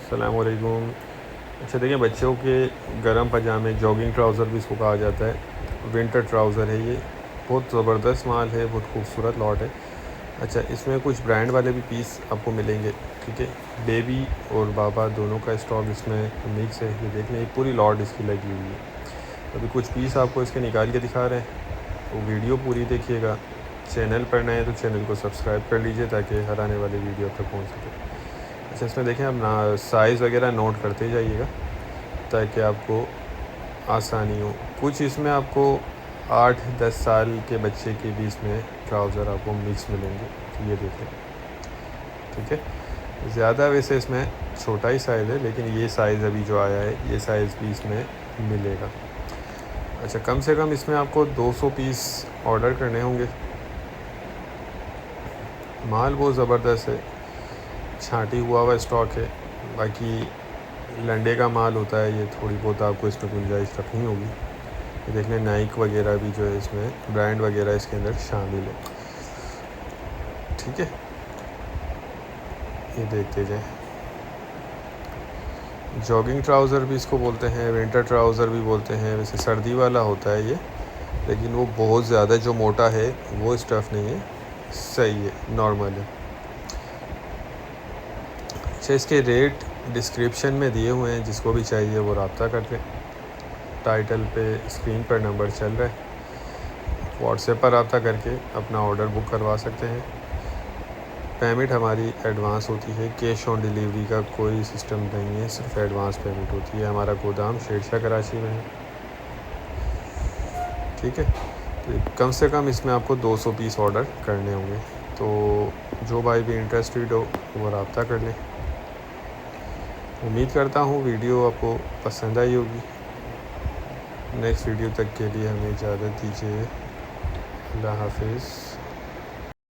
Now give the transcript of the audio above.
अस्सलामुअलैकुम। अच्छा देखिए, बच्चों के गर्म पजामे, जॉगिंग ट्राउज़र भी इसको कहा जाता है, विंटर ट्राउज़र है ये। बहुत ज़बरदस्त माल है, बहुत खूबसूरत लॉट है। अच्छा, इसमें कुछ ब्रांड वाले भी पीस आपको मिलेंगे, ठीक है। बेबी और बाबा दोनों का स्टॉक इसमें मिक्स है। ये देख लें, ये पूरी लॉट इसकी लगी हुई है। अभी कुछ पीस आपको इसके निकाल के दिखा रहे हैं, तो वीडियो पूरी देखिएगा। चैनल पर नए हैं तो चैनल को सब्सक्राइब कर लीजिए ताकि हर आने वाली वीडियो तक पहुँच सके। अच्छा, इसमें देखें, आप ना साइज़ वगैरह नोट करते जाइएगा ताकि आपको आसानी हो। कुछ इसमें आपको 8-10 साल के बच्चे के भी इसमें ट्राउज़र आपको मिक्स मिलेंगे, तो ये देखें, ठीक है। ज़्यादा वैसे इसमें छोटा ही साइज़ है, लेकिन ये साइज़ अभी जो आया है, ये साइज़ भी इसमें मिलेगा। अच्छा, कम से कम इसमें आपको 200 पीस ऑर्डर करने होंगे। माल बहुत ज़बरदस्त है, छाँटी हुआ स्टॉक है। बाकी लंडे का माल होता है, ये थोड़ी बहुत आपको इसमें गुंजाइश रखनी होगी। ये देख लें, नाइक वगैरह भी जो है इसमें ब्रांड वगैरह इसके अंदर शामिल है, ठीक है। ये देखते जाएं। जॉगिंग ट्राउज़र भी इसको बोलते हैं, विंटर ट्राउज़र भी बोलते हैं। वैसे सर्दी वाला होता है ये, लेकिन वो बहुत ज़्यादा जो मोटा है वो स्टफ़ नहीं है, सही है, नॉर्मल है। अच्छा, इसके रेट डिस्क्रिप्शन में दिए हुए हैं, जिसको भी चाहिए वो रब्ता कर लें। टाइटल पे स्क्रीन पर नंबर चल रहा है, व्हाट्सएप पर रब्ता करके अपना ऑर्डर बुक करवा सकते हैं। पेमेंट हमारी एडवांस होती है, कैश ऑन डिलीवरी का कोई सिस्टम नहीं है, सिर्फ एडवांस पेमेंट होती है। हमारा गोदाम शेरशाह कराची में है, ठीक है। तो कम से कम इसमें आपको 200 पीस ऑर्डर करने होंगे, तो जो भाई भी इंटरेस्टेड हो वो रब्ता कर लें। उम्मीद करता हूँ वीडियो आपको पसंद आई होगी। नेक्स्ट वीडियो तक के लिए हमें इजाज़त दीजिए। अल्लाह हाफिज़।